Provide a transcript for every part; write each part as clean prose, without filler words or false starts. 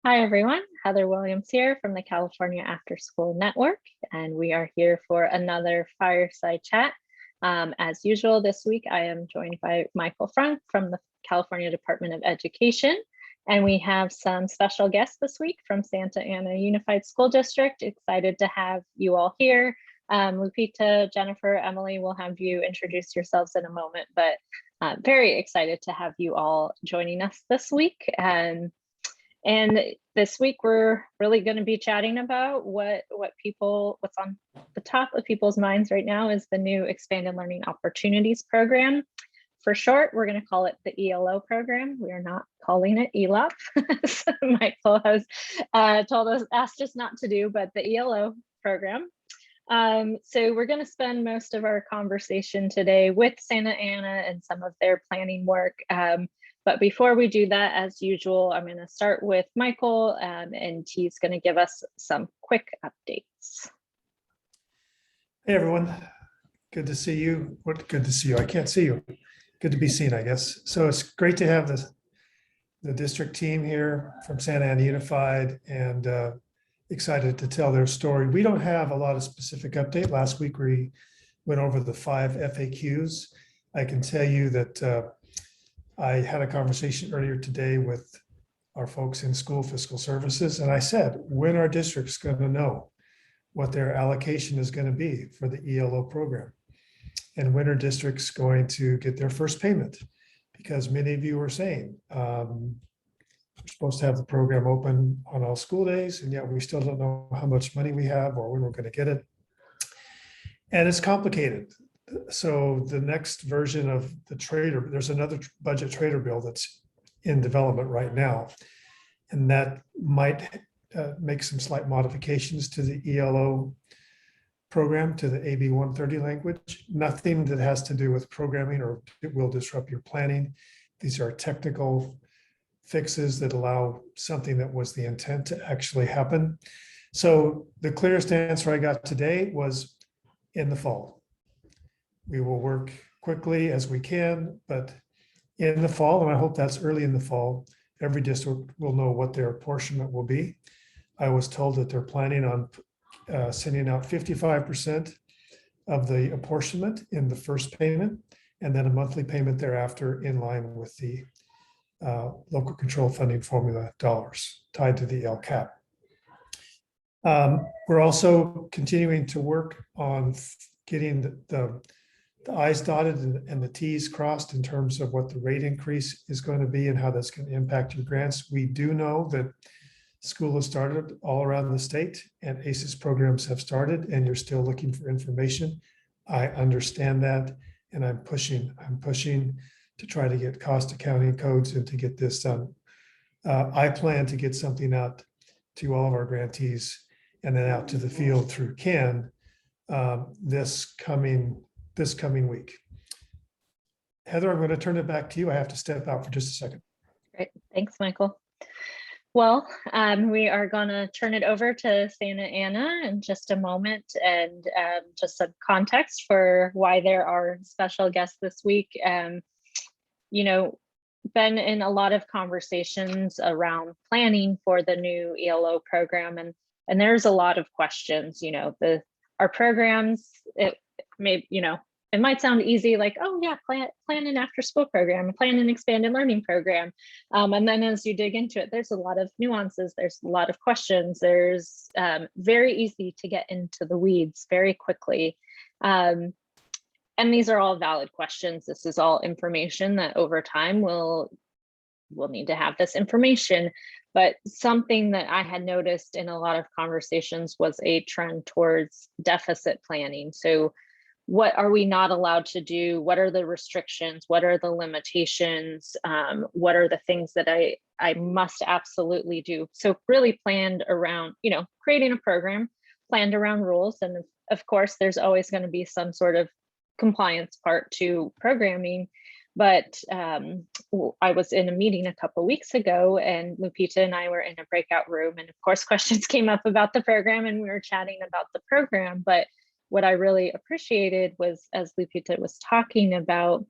Hi, everyone. Heather Williams here from the California AfterSchool Network, and we are here for another Fireside Chat. As usual, this week I am joined by Michael Frank from the California Department of Education, and we have some special guests this week from Santa Ana Unified School District. Excited to have you all here. Lupita, Jennifer, Emily, will have you introduce yourselves in a moment, but very excited to have you all joining us this week. And this week we're really going to be chatting about what's on the top of people's minds right now is the new Expanded Learning Opportunities Program. For short, we're going to call it the ELO program. We are not calling it ELOP. So Michael has asked us not to do, but the ELO program. So we're going to spend most of our conversation today with Santa Ana and some of their planning work. But before we do that, as usual, I'm going to start with Michael, and he's going to give us some quick updates. Hey, everyone. Good to see you. Good to see you. I can't see you. Good to be seen, I guess. So it's great to have the district team here from Santa Ana Unified, and excited to tell their story. We don't have a lot of specific update. Last week, we went over the 5 FAQs. I can tell you that I had a conversation earlier today with our folks in school fiscal services, and I said, when are districts going to know what their allocation is going to be for the ELO program? And when are districts going to get their first payment? Because many of you were saying, we're supposed to have the program open on all school days, and yet we still don't know how much money we have or when we're going to get it. And it's complicated. So the next version of the trader, there's another budget trader bill that's in development right now, and that might make some slight modifications to the ELO program, to the AB 130 language. Nothing that has to do with programming or it will disrupt your planning. These are technical fixes that allow something that was the intent to actually happen. So the clearest answer I got today was in the fall. We will work quickly as we can, but in the fall, and I hope that's early in the fall, every district will know what their apportionment will be. I was told that they're planning on sending out 55% of the apportionment in the first payment, and then a monthly payment thereafter in line with the local control funding formula dollars tied to the LCAP. We're also continuing to work on getting the I's dotted and the T's crossed in terms of what the rate increase is going to be and how that's going to impact your grants. We do know that school has started all around the state and ACES programs have started, and you're still looking for information. I understand that, and I'm pushing to try to get cost accounting codes and to get this done. I plan to get something out to all of our grantees and then out to the field through CAN this coming week. Heather, I'm going to turn it back to you. I have to step out for just a second. Great. Thanks, Michael. Well, we are going to turn it over to Santa Ana in just a moment, and just some context for why there are special guests this week. You know, been in a lot of conversations around planning for the new ELO program, and there's a lot of questions. You know, our programs, it might sound easy, like, oh yeah, plan an after school program, plan an expanded learning program. And then as you dig into it, there's a lot of nuances, there's a lot of questions, there's very easy to get into the weeds very quickly. And these are all valid questions. This is all information that over time we'll need to have this information. But something that I had noticed in a lot of conversations was a trend towards deficit planning. So what are we not allowed to do? What are the restrictions? What are the limitations? What are the things that I must absolutely do? So really planned around, creating a program, planned around rules. And of course, there's always going to be some sort of compliance part to programming. But I was in a meeting a couple of weeks ago, and Lupita and I were in a breakout room. And of course, questions came up about the program, and we were chatting about the program. But what I really appreciated was, as Lupita was talking about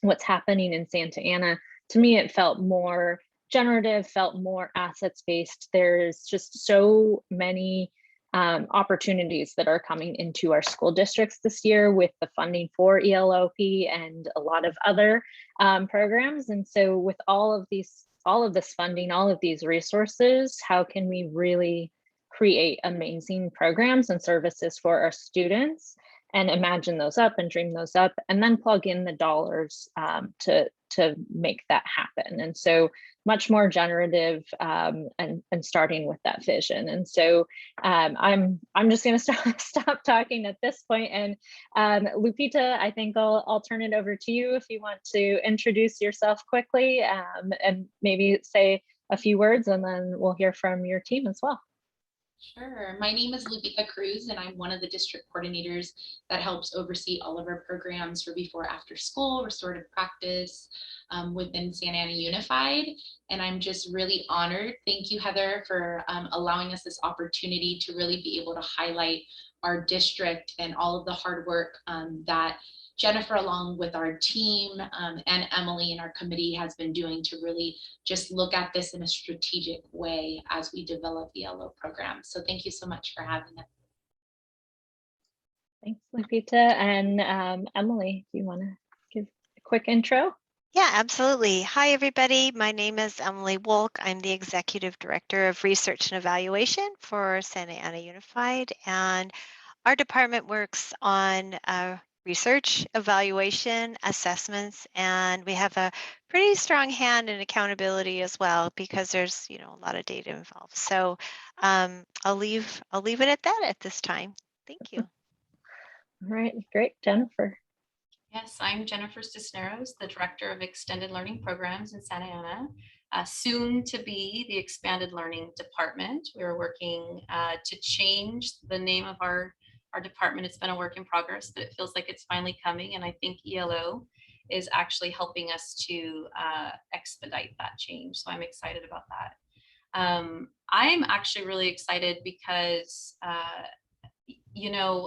what's happening in Santa Ana, to me, it felt more generative felt more assets-based. There's just so many opportunities that are coming into our school districts this year with the funding for ELOP and a lot of other programs. And so with all of this funding, all of these resources, how can we really create amazing programs and services for our students and imagine those up and dream those up and then plug in the dollars to make that happen? And so much more generative and starting with that vision. And so I'm just going to stop talking at this point. And Lupita, I think I'll turn it over to you if you want to introduce yourself quickly and maybe say a few words, and then we'll hear from your team as well. Sure. My name is Lupita Cruz, and I'm one of the district coordinators that helps oversee all of our programs for before after school, restorative practice within Santa Ana Unified. And I'm just really honored. Thank you, Heather, for allowing us this opportunity to really be able to highlight our district and all of the hard work that Jennifer, along with our team, and Emily and our committee has been doing to really just look at this in a strategic way as we develop the ELO program. So thank you so much for having us. Thanks, Lupita. And Emily, do you want to give a quick intro? Yeah, absolutely. Hi, everybody. My name is Emily Wolk. I'm the Executive Director of Research and Evaluation for Santa Ana Unified. And our department works on research, evaluation, assessments, and we have a pretty strong hand in accountability as well because there's a lot of data involved. So I'll leave it at that at this time. Thank you. All right, great, Jennifer. Yes, I'm Jennifer Cisneros, the Director of Extended Learning Programs in Santa Ana, soon to be the Expanded Learning Department. We're working to change the name of our department. It's been a work in progress, but it feels like it's finally coming. And I think ELO is actually helping us to expedite that change. So I'm excited about that. I'm actually really excited because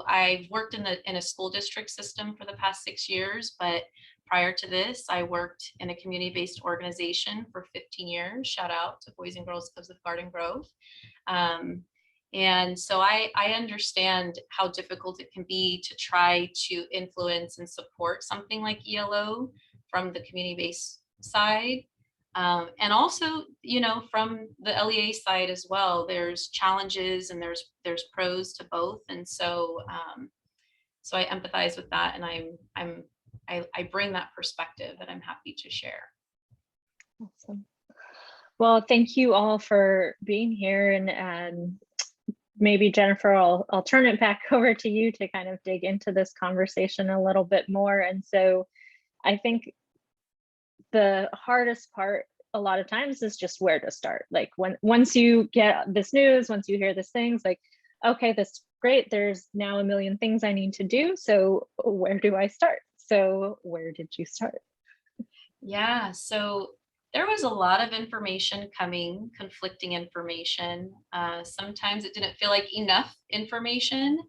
I've worked in a school district system for the past 6 years, but prior to this, I worked in a community-based organization for 15 years. Shout out to Boys and Girls Clubs of Garden Grove. And so I understand how difficult it can be to try to influence and support something like ELO from the community-based side. And also, from the LEA side as well, there's challenges and there's pros to both. And so so I empathize with that, and I bring that perspective that I'm happy to share. Awesome. Well, thank you all for being here, and maybe Jennifer, I'll turn it back over to you to kind of dig into this conversation a little bit more. And so I think the hardest part a lot of times is just where to start. Like once you get this news, once you hear these things, like, okay, that's great. There's now a million things I need to do. So where do I start? So where did you start? Yeah, so there was a lot of information coming, conflicting information. Sometimes it didn't feel like enough information.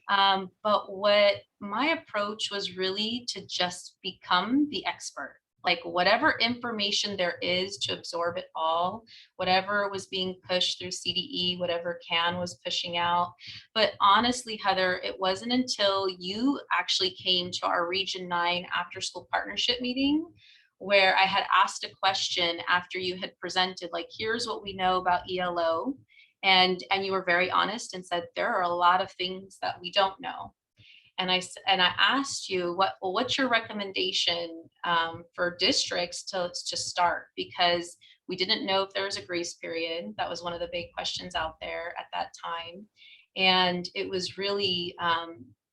But what my approach was really to just become the expert. Like whatever information there is to absorb it all, whatever was being pushed through CDE, whatever CAN was pushing out. But honestly, Heather, it wasn't until you actually came to our Region 9 after school partnership meeting where I had asked a question after you had presented, like, here's what we know about ELO. And you were very honest and said, there are a lot of things that we don't know. And I asked you, what's your recommendation for districts to start? Because we didn't know if there was a grace period. That was one of the big questions out there at that time. And it was really,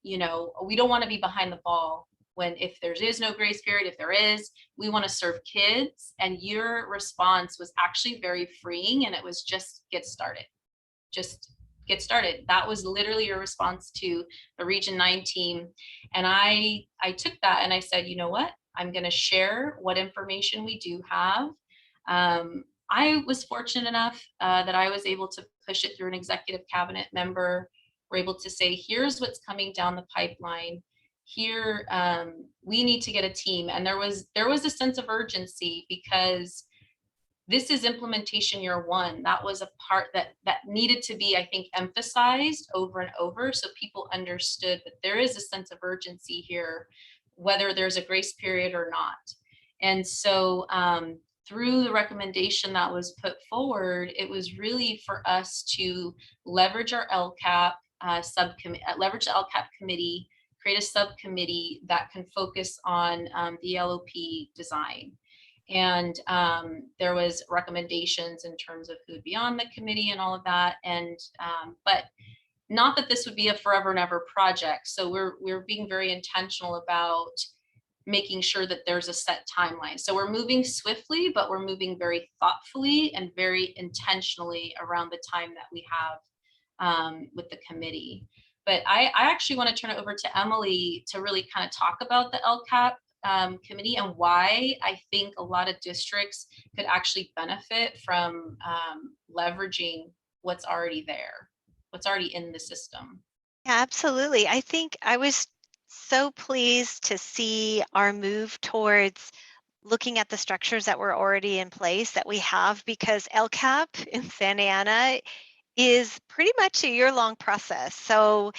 we don't want to be behind the ball if there is no grace period. If there is, we want to serve kids. And your response was actually very freeing. And it was just get started. Just get started. That was literally your response to the Region 9 team. And I took that and I said, you know what? I'm going to share what information we do have. I was fortunate enough that I was able to push it through an executive cabinet member. We're able to say, here's what's coming down the pipeline. Here, we need to get a team. And there was a sense of urgency because this is implementation year one. That was a part that needed to be, I think, emphasized over and over, so people understood that there is a sense of urgency here, whether there's a grace period or not. And so through the recommendation that was put forward, it was really for us to leverage our LCAP subcommittee, leverage the LCAP committee, create a subcommittee that can focus on the LOP design. And there was recommendations in terms of who would be on the committee and all of that. And but not that this would be a forever and ever project. So we're being very intentional about making sure that there's a set timeline. So we're moving swiftly, but we're moving very thoughtfully and very intentionally around the time that we have with the committee. But I actually want to turn it over to Emily to really kind of talk about the LCAP committee and why I think a lot of districts could actually benefit from leveraging what's already there, what's already in the system. Yeah, absolutely. I think I was so pleased to see our move towards looking at the structures that were already in place that we have, because LCAP in Santa Ana is pretty much a year-long process. So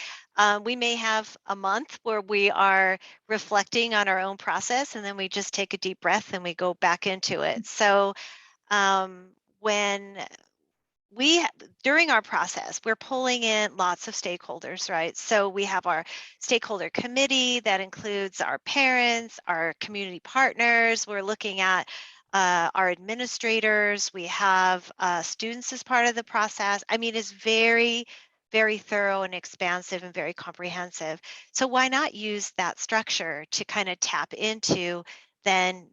we may have a month where we are reflecting on our own process, and then we just take a deep breath and we go back into it. So when during our process, we're pulling in lots of stakeholders, right? So we have our stakeholder committee that includes our parents, our community partners. We're looking at our administrators. We have students as part of the process. I mean, it's very, very thorough and expansive and very comprehensive. So why not use that structure to kind of tap into then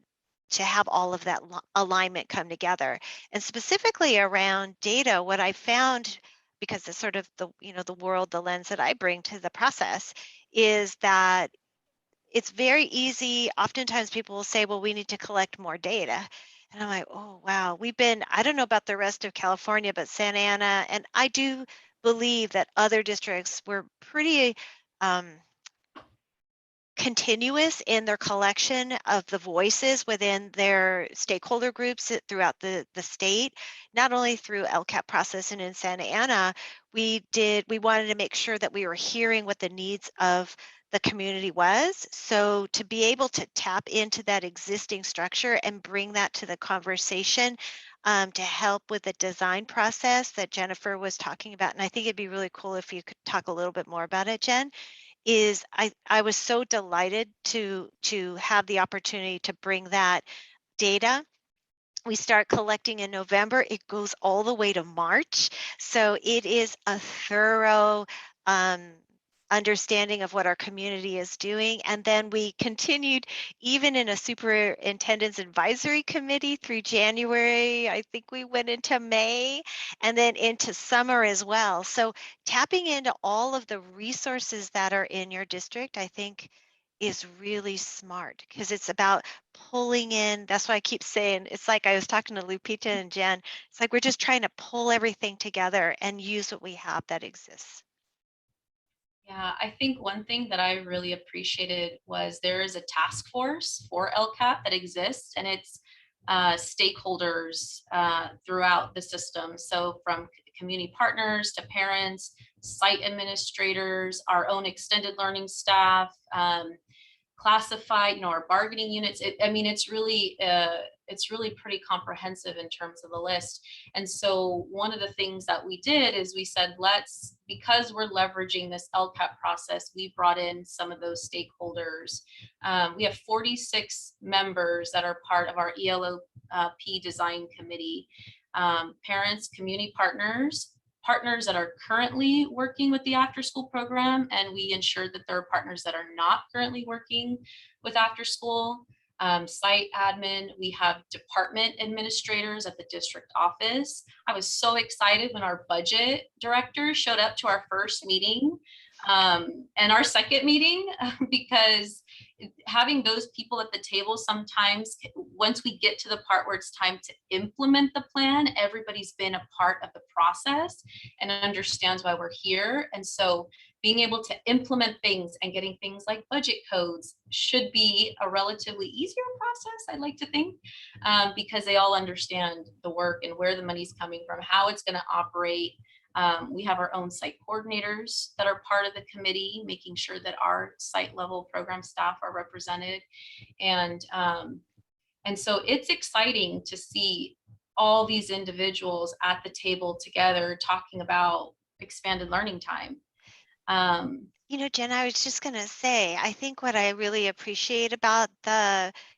to have all of that alignment come together? And specifically around data, what I found, because it's sort of the, the world, the lens that I bring to the process, is that it's very easy. Oftentimes people will say, well, we need to collect more data. And I'm like, oh, wow, I don't know about the rest of California, but Santa Ana, and I do believe that other districts were pretty continuous in their collection of the voices within their stakeholder groups throughout the state, not only through LCAP process and in Santa Ana. We wanted to make sure that we were hearing what the needs of the community was. So to be able to tap into that existing structure and bring that to the conversation to help with the design process that Jennifer was talking about. And I think it'd be really cool if you could talk a little bit more about it, Jen. Is I was so delighted to have the opportunity to bring that data. We start collecting in November. It goes all the way to March. So it is a thorough understanding of what our community is doing. And then we continued even in a superintendent's advisory committee through January. I think we went into May and then into summer as well. So tapping into all of the resources that are in your district, I think is really smart, because it's about pulling in. That's why I keep saying, it's like I was talking to Lupita and Jen, it's like we're just trying to pull everything together and use what we have that exists. Yeah, I think one thing that I really appreciated was there is a task force for LCAP that exists, and it's stakeholders throughout the system. So from community partners to parents, site administrators, our own extended learning staff, classified, our bargaining units. I mean, it's really pretty comprehensive in terms of the list. And so one of the things that we did is we said, because we're leveraging this LCAP process, we brought in some of those stakeholders. We have 46 members that are part of our ELO design committee, parents, community partners that are currently working with the after school program, and we ensured that there are partners that are not currently working with after school, site admin. We have department administrators at the district office. I was so excited when our budget director showed up to our first meeting and our second meeting, because having those people at the table, sometimes once we get to the part where it's time to implement the plan, everybody's been a part of the process and understands why we're here. And so being able to implement things and getting things like budget codes should be a relatively easier process, I'd like to think, because they all understand the work and where the money's coming from, how it's going to operate. We have our own site coordinators that are part of the committee, making sure that our site level program staff are represented. And so it's exciting to see all these individuals at the table together talking about expanded learning time. You know, Jen, I was just going to say, I think what I really appreciate about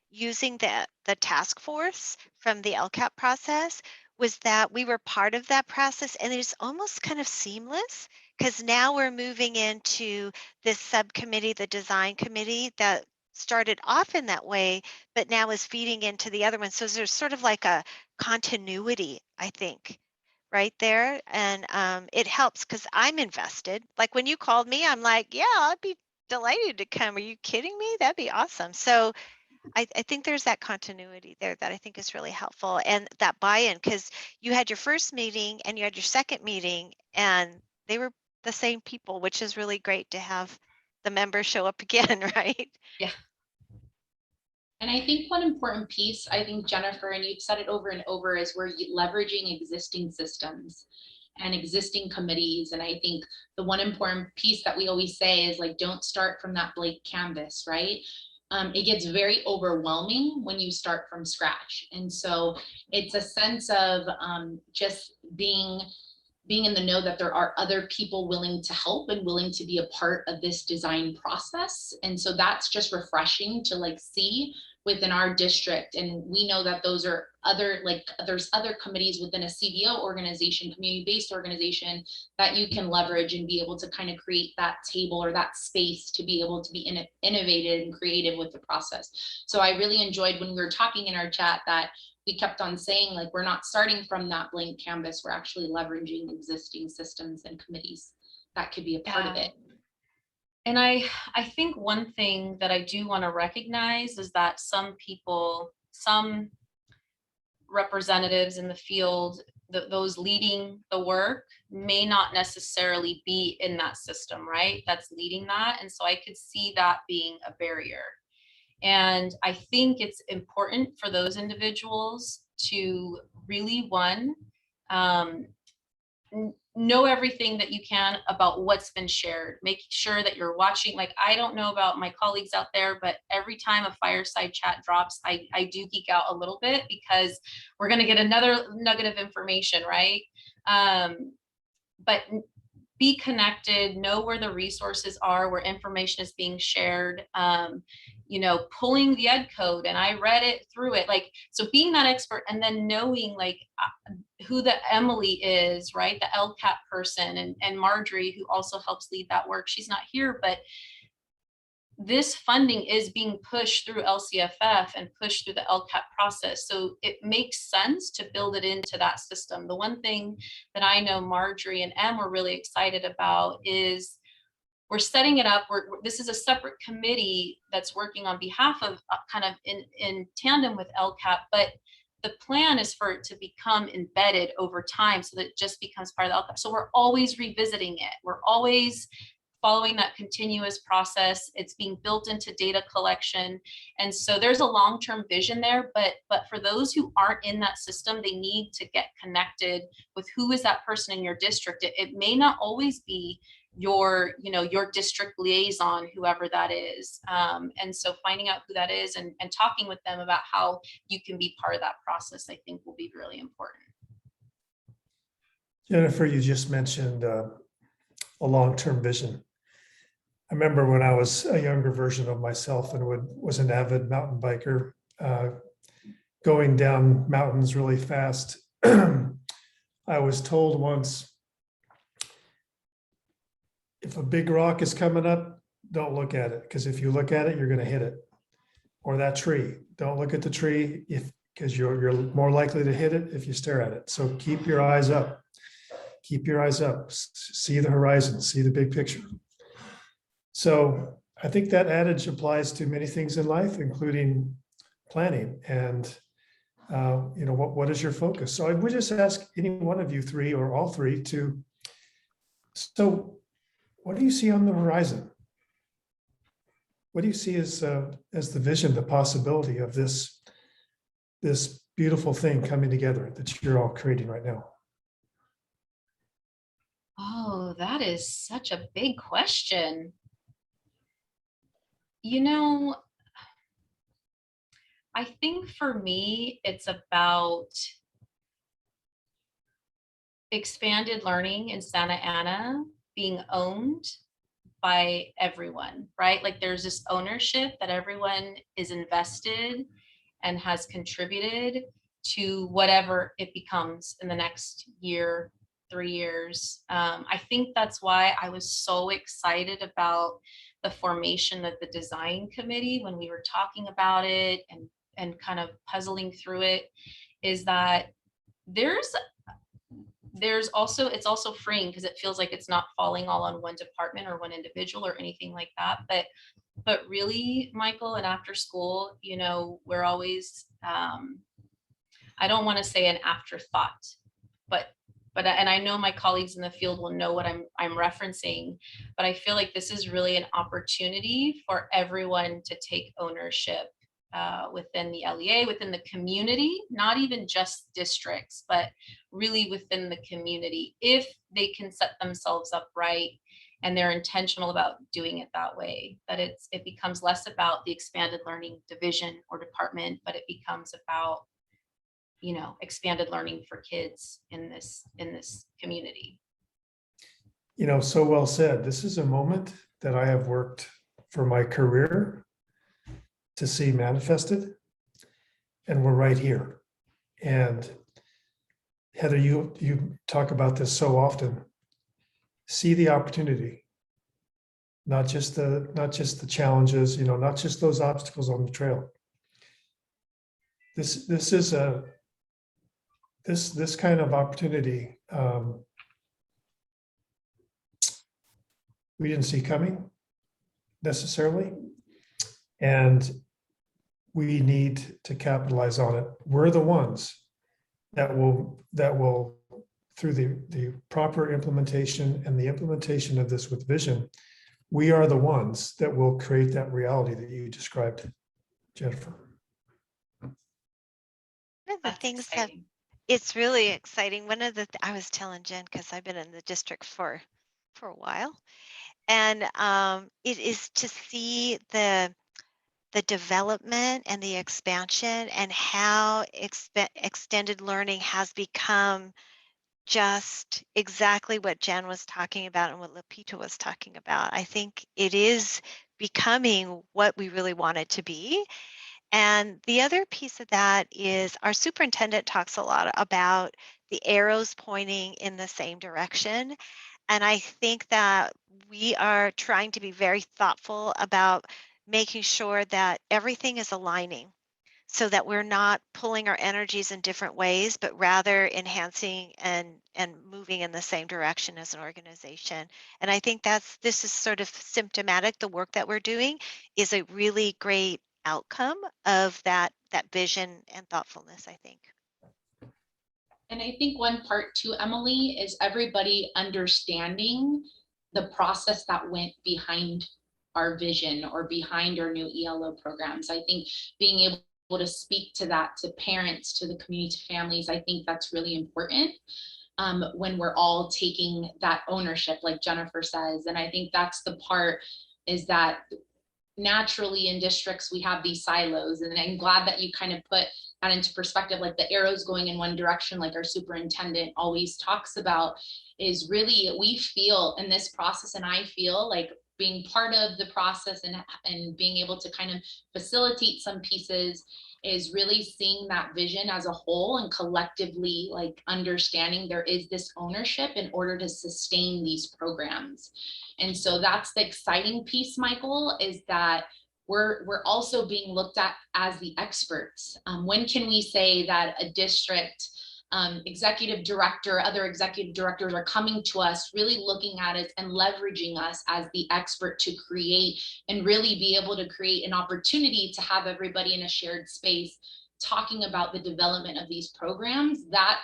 using the task force from the LCAP process was that we were part of that process, and it's almost kind of seamless, because now we're moving into this subcommittee, the design committee, that started off in that way, but now is feeding into the other one. So there's sort of like a continuity, I think, right there. And it helps because I'm invested. Like when you called me, I'm like, yeah, I'd be delighted to come. Are you kidding me? That'd be awesome. So I think there's that continuity there that I think is really helpful, and that buy-in, because you had your first meeting and you had your second meeting and they were the same people, which is really great to have the members show up again, right? Yeah. And I think one important piece, I think, Jennifer, and you've said it over and over, is we're leveraging existing systems and existing committees. And I think the one important piece that we always say is, like, don't start from that blank canvas, right? It gets very overwhelming when you start from scratch. And so it's a sense of just being in the know that there are other people willing to help and willing to be a part of this design process. And so that's just refreshing to like see within our district. And we know that those are other, like, there's other committees within a CBO organization, community-based organization, that you can leverage and be able to kind of create that table or that space to be able to be innovative and creative with the process. So I really enjoyed when we were talking in our chat that we kept on saying, like, we're not starting from that blank canvas, we're actually leveraging existing systems and committees that could be a part of it. And I think one thing that I do want to recognize is that some people, some representatives in the field, those leading the work may not necessarily be in that system, right? That's leading that. And so I could see that being a barrier. And I think it's important for those individuals to really, know everything that you can about what's been shared. Make sure that you're watching. Like, I don't know about my colleagues out there, but every time a Fireside Chat drops, I do geek out a little bit, because we're going to get another nugget of information, right? But be connected, know where the resources are, where information is being shared, pulling the ed code, and I read it through it. Like, so being that expert, and then knowing like who the Emily is, right? The LCAP person, and Marjorie, who also helps lead that work. She's not here, but this funding is being pushed through LCFF and pushed through the LCAP process. So it makes sense to build it into that system. The one thing that I know Marjorie and Em were really excited about is we're setting it up. This is a separate committee that's working on behalf of kind of in tandem with LCAP, but the plan is for it to become embedded over time so that it just becomes part of the LCAP. So we're always revisiting it. We're always following that continuous process. It's being built into data collection. And so there's a long-term vision there, but for those who aren't in that system, they need to get connected with who is that person in your district. It may not always be your district liaison, whoever that is. And so finding out who that is and talking with them about how you can be part of that process, I think will be really important. Jennifer, you just mentioned a long-term vision. I remember when I was a younger version of myself and was an avid mountain biker, going down mountains really fast. I was told once, if a big rock is coming up, don't look at it, because if you look at it, you're going to hit it. Or that tree, don't look at the tree because you're more likely to hit it if you stare at it. So keep your eyes up. Keep your eyes up. See the horizon. See the big picture. So I think that adage applies to many things in life, including planning. And what is your focus? So I would just ask any one of you three or all three to. So what do you see on the horizon? What do you see as the vision, the possibility of this beautiful thing coming together that you're all creating right now? Oh, that is such a big question. You know, I think for me, it's about expanded learning in Santa Ana being owned by everyone, right? Like there's this ownership that everyone is invested and has contributed to whatever it becomes in the next year, 3 years. I think that's why I was so excited about the formation of the design committee when we were talking about it and kind of puzzling through it, is that there's also, it's also freeing because it feels like it's not falling all on one department or one individual or anything like that. But really, Michael, and after school, you know, we're always, I don't want to say an afterthought, but and I know my colleagues in the field will know what I'm referencing, but I feel like this is really an opportunity for everyone to take ownership within the LEA, within the community, not even just districts, but really within the community, if they can set themselves up right and they're intentional about doing it that way, that it becomes less about the expanded learning division or department, but it becomes about, you know, expanded learning for kids in this community. You know, so well said. This is a moment that I have worked for my career to see manifested, and we're right here. And Heather, you talk about this so often. See the opportunity, not just the challenges, you know, not just those obstacles on the trail. This is this kind of opportunity we didn't see coming necessarily, and we need to capitalize on it. We're the ones that will through the proper implementation and the implementation of this with vision, we are the ones that will create that reality that you described, Jennifer. One of the That's things that exciting. it's really exciting. One of the I was telling Jen, because I've been in the district for a while, and it is to see the development and the expansion and how extended learning has become just exactly what Jen was talking about and what Lupita was talking about. I think it is becoming what we really want it to be. And the other piece of that is our superintendent talks a lot about the arrows pointing in the same direction. And I think that we are trying to be very thoughtful about making sure that everything is aligning so that we're not pulling our energies in different ways, but rather enhancing and moving in the same direction as an organization. And I think this is sort of symptomatic. The work that we're doing is a really great outcome of that vision and thoughtfulness, I think. And I think one part too, Emily, is everybody understanding the process that went behind our vision or behind our new ELO programs. I think being able to speak to that, to parents, to the community, to families, I think that's really important when we're all taking that ownership, like Jennifer says. And I think that's the part, is that naturally in districts we have these silos, and I'm glad that you kind of put that into perspective, like the arrows going in one direction, like our superintendent always talks about, is really we feel in this process, and I feel like being part of the process and being able to kind of facilitate some pieces is really seeing that vision as a whole and collectively like understanding there is this ownership in order to sustain these programs. And so that's the exciting piece, Michael, is that we're also being looked at as the experts. When can we say that a district executive director, other executive directors are coming to us, really looking at it and leveraging us as the expert to create and really be able to create an opportunity to have everybody in a shared space talking about the development of these programs? That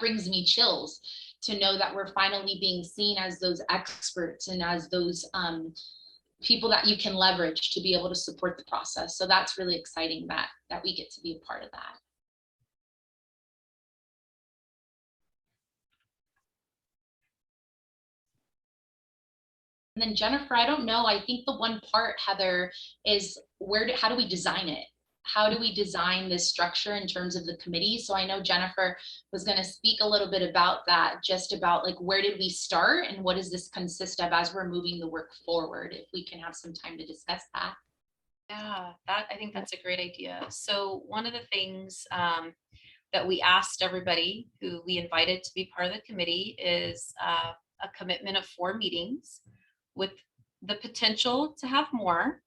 brings me chills to know that we're finally being seen as those experts and as those people that you can leverage to be able to support the process. So that's really exciting that we get to be a part of that. And then Jennifer, I don't know, I think the one part, Heather, is how do we design it? How do we design this structure in terms of the committee? So I know Jennifer was going to speak a little bit about that, just about like, where did we start and what does this consist of as we're moving the work forward? If we can have some time to discuss that. Yeah, I think that's a great idea. So one of the things that we asked everybody who we invited to be part of the committee is a commitment of 4 meetings with the potential to have more.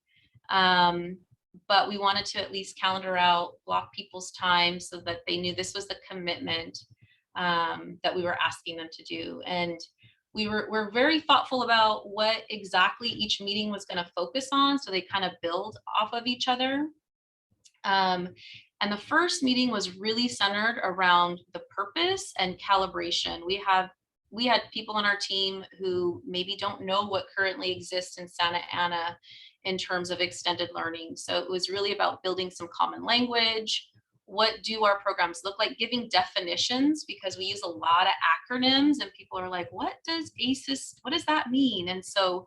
But we wanted to at least calendar out, block people's time so that they knew this was the commitment that we were asking them to do. And we're very thoughtful about what exactly each meeting was going to focus on, so they kind of build off of each other. And the first meeting was really centered around the purpose and calibration. We had people on our team who maybe don't know what currently exists in Santa Ana in terms of extended learning. So it was really about building some common language. What do our programs look like? Giving definitions, because we use a lot of acronyms and people are like, what does ACES, what does that mean? And so,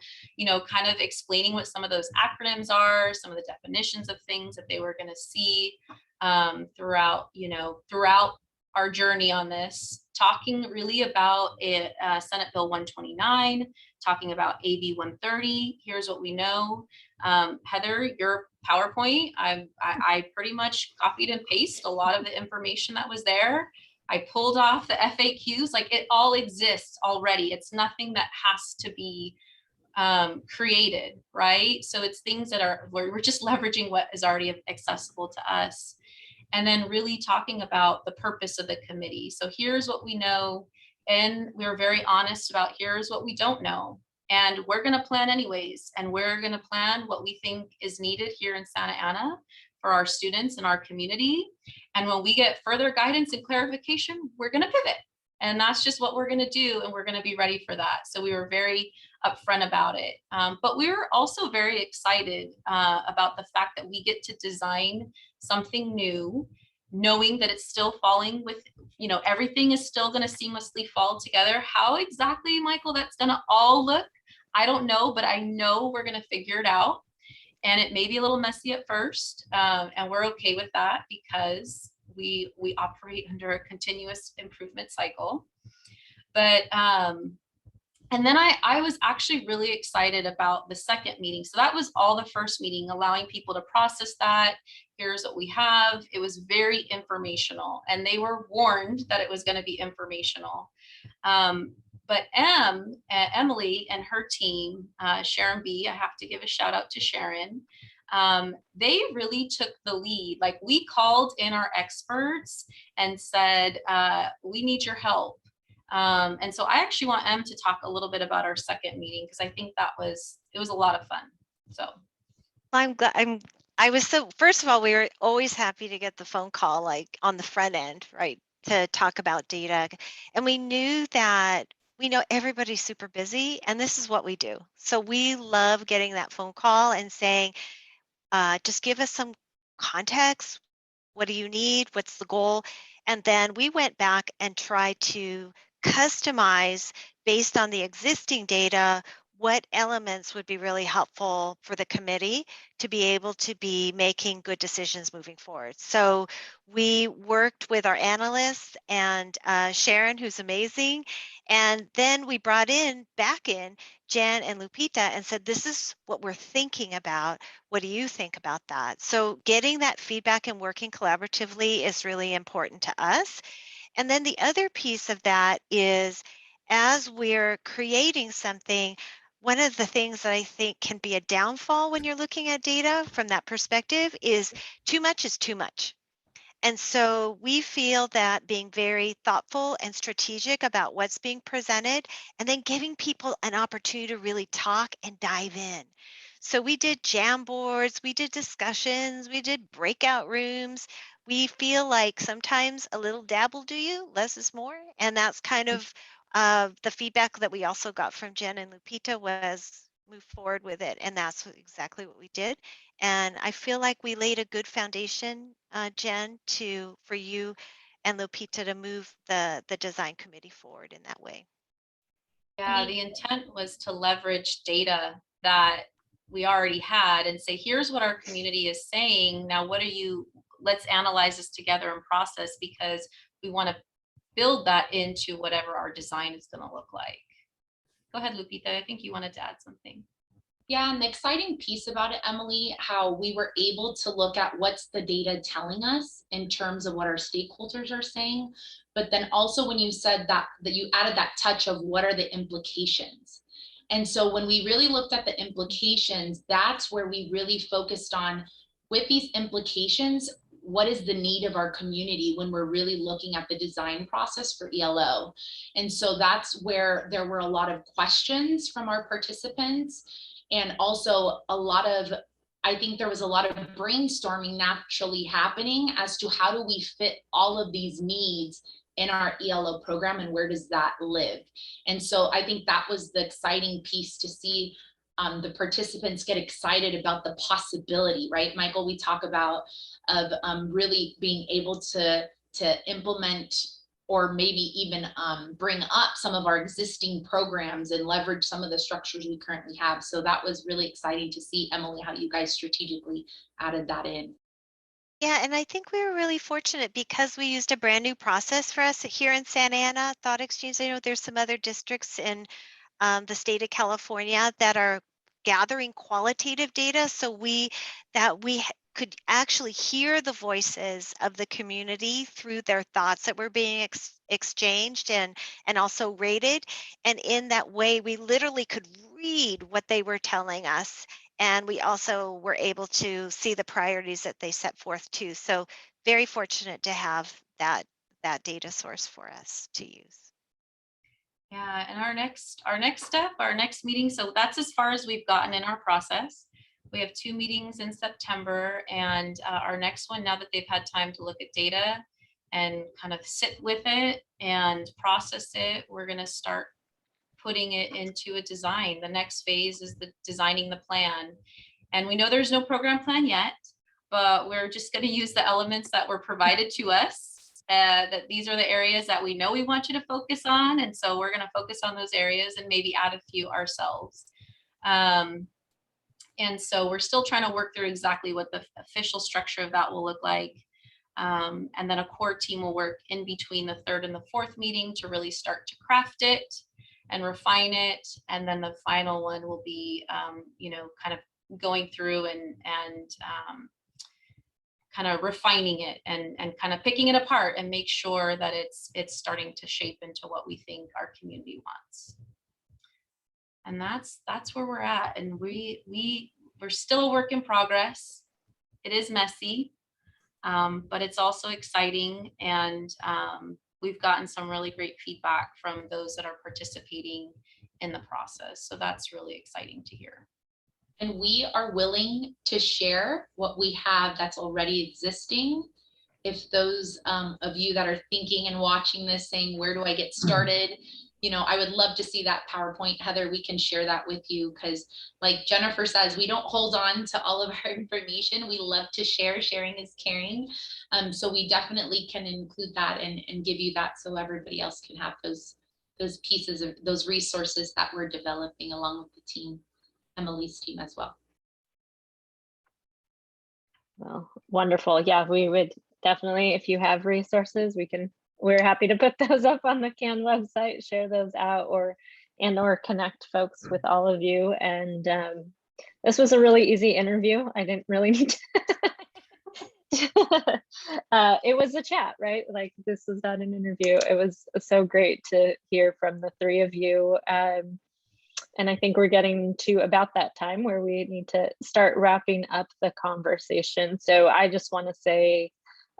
kind of explaining what some of those acronyms are, some of the definitions of things that they were going to see throughout our journey on this, talking really about Senate Bill 129, talking about AB 130. Here's what we know. Heather, your PowerPoint, I pretty much copied and pasted a lot of the information that was there. I pulled off the FAQs, like it all exists already. It's nothing that has to be created, right? So it's things that we're just leveraging what is already accessible to us. And then really talking about the purpose of the committee. So here's what we know, and we're very honest about here's what we don't know. And we're going to plan anyways, and we're going to plan what we think is needed here in Santa Ana for our students and our community. And when we get further guidance and clarification, we're going to pivot. And that's just what we're going to do, and we're going to be ready for that. So we were very upfront about it. But we were also very excited about the fact that we get to design something new, knowing that it's still falling with, everything is still going to seamlessly fall together. How exactly, Michael, that's going to all look, I don't know, but I know we're going to figure it out. And it may be a little messy at first, and we're okay with that because we operate under a continuous improvement cycle. But and then I was actually really excited about the second meeting. So that was all the first meeting, allowing people to process that. Here's what we have. It was very informational, and they were warned that it was going to be informational. But Emily and her team, Sharon B, I have to give a shout out to Sharon. They really took the lead. Like, we called in our experts and said, we need your help. And so I actually want Em to talk a little bit about our second meeting, because I think it was a lot of fun. So I'm glad. First of all, we were always happy to get the phone call, like on the front end, right, to talk about data. And we know everybody's super busy, and this is what we do. So we love getting that phone call and saying, just give us some context. What do you need? What's the goal? And then we went back and tried to customize based on the existing data what elements would be really helpful for the committee to be able to be making good decisions moving forward. So we worked with our analysts and Sharon, who's amazing. And then we brought back in Jen and Lupita and said, this is what we're thinking about. What do you think about that? So getting that feedback and working collaboratively is really important to us. And then the other piece of that is, as we're creating something, one of the things that I think can be a downfall when you're looking at data from that perspective is too much is too much. And so we feel that being very thoughtful and strategic about what's being presented, and then giving people an opportunity to really talk and dive in. So we did jam boards, we did discussions, we did breakout rooms. We feel like sometimes a little dabble do you, less is more. And that's kind of The feedback that we also got from Jen and Lupita was move forward with it, and that's exactly what we did. And I feel like we laid a good foundation, Jen, for you and Lupita to move the design committee forward in that way. Yeah, the intent was to leverage data that we already had and say, here's what our community is saying. Now, let's analyze this together and process, because we want to build that into whatever our design is going to look like. Go ahead, Lupita. I think you wanted to add something. Yeah, and the exciting piece about it, Emily, how we were able to look at what's the data telling us in terms of what our stakeholders are saying. But then also when you said that you added that touch of what are the implications. And so when we really looked at the implications, that's where we really focused on, with these implications, what is the need of our community when we're really looking at the design process for ELO. And so that's where there were a lot of questions from our participants. And also I think there was a lot of brainstorming naturally happening as to how do we fit all of these needs in our ELO program and where does that live? And so I think that was the exciting piece to see the participants get excited about the possibility, right? Michael, we talk about of really being able to implement or maybe even bring up some of our existing programs and leverage some of the structures we currently have. So that was really exciting to see, Emily, how you guys strategically added that in. Yeah, and I think we were really fortunate because we used a brand new process for us here in Santa Ana, Thought Exchange. I know there's some other districts in the state of California that are gathering qualitative data, so we could actually hear the voices of the community through their thoughts that were being exchanged and also rated. And in that way, we literally could read what they were telling us. And we also were able to see the priorities that they set forth too. So very fortunate to have that data source for us to use. Yeah, and our next meeting, so that's as far as we've gotten in our process. We have 2 meetings in September, and our next one, now that they've had time to look at data and kind of sit with it and process it, we're going to start putting it into a design. The next phase is designing the plan. And we know there's no program plan yet, but we're just going to use the elements that were provided to us. That these are the areas that we know we want you to focus on. And so we're going to focus on those areas and maybe add a few ourselves. And so we're still trying to work through exactly what the official structure of that will look like. And then a core team will work in between the 3rd and the 4th meeting to really start to craft it and refine it. And then the final one will be, kind of going through and kind of refining it and kind of picking it apart and make sure that it's starting to shape into what we think our community wants. And that's where we're at. And we're still a work in progress. It is messy, but it's also exciting. And we've gotten some really great feedback from those that are participating in the process. So that's really exciting to hear. And we are willing to share what we have that's already existing. If those of you that are thinking and watching this saying, where do I get started? I would love to see that PowerPoint. Heather, we can share that with you, because like Jennifer says, we don't hold on to all of our information. We love to share. Sharing is caring. So we definitely can include that and give you that so everybody else can have those pieces of those resources that we're developing along with the team. Emily's team as well. Well, wonderful. Yeah, we would definitely, if you have resources, we're happy to put those up on the CAN website, share those out, or connect folks with all of you. And this was a really easy interview. I didn't really need to. It was a chat, right? Like, this was not an interview. It was so great to hear from the 3 of you. And I think we're getting to about that time where we need to start wrapping up the conversation. So I just want to say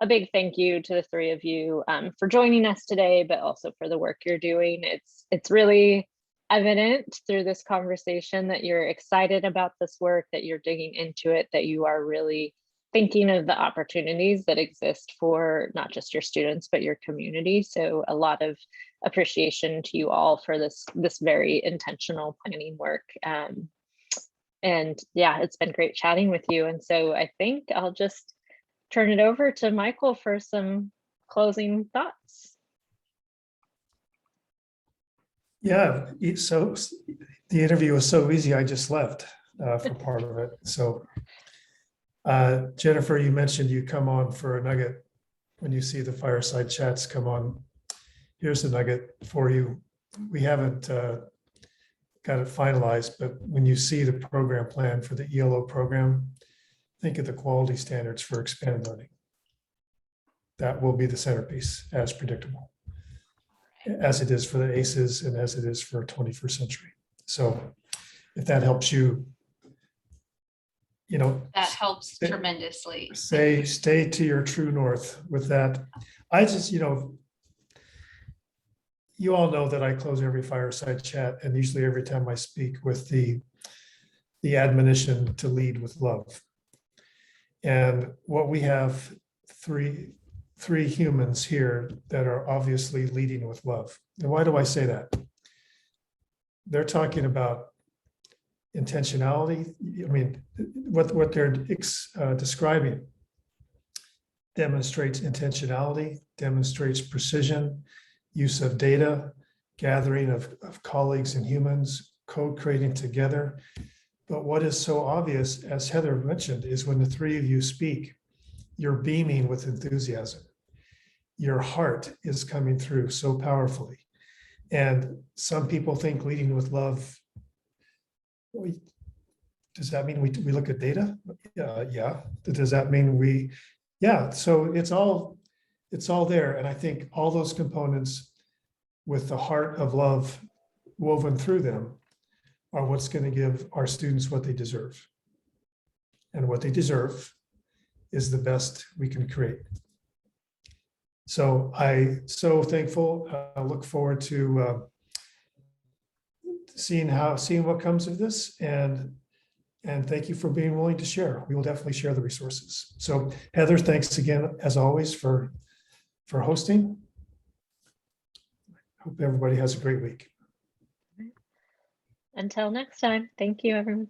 a big thank you to the 3 of you for joining us today, but also for the work you're doing. It's really evident through this conversation that you're excited about this work, that you're digging into it, that you are really thinking of the opportunities that exist for not just your students, but your community. So a lot of appreciation to you all for this very intentional planning work. And yeah, it's been great chatting with you. And so I think I'll just turn it over to Michael for some closing thoughts. Yeah, so the interview was so easy, I just left for part of it. So Jennifer, you mentioned you come on for a nugget when you see the Fireside Chats come on. Here's the nugget for you. We haven't got it finalized, but when you see the program plan for the ELO program, think of the quality standards for expanded learning. That will be the centerpiece, as predictable, as it is for the ACEs and as it is for 21st century. So if that helps you, That helps tremendously. Stay to your true north with that. I just, you all know that I close every Fireside Chat, and usually every time I speak, with the admonition to lead with love. And what we have three humans here that are obviously leading with love. And why do I say that? They're talking about intentionality. I mean, what they're describing demonstrates intentionality, demonstrates precision, use of data, gathering of colleagues and humans, co-creating together. But what is so obvious, as Heather mentioned, is when the three of you speak, you're beaming with enthusiasm. Your heart is coming through so powerfully. And some people think leading with love, does that mean we look at data? Yeah. Does that mean yeah. So it's all there. And I think all those components with the heart of love woven through them are what's going to give our students what they deserve. And what they deserve is the best we can create. So I'm so thankful. I look forward to seeing what comes of this, and thank you for being willing to share. We will definitely share the resources. So Heather, thanks again, as always, for hosting. Hope everybody has a great week. Until next time, thank you, everyone.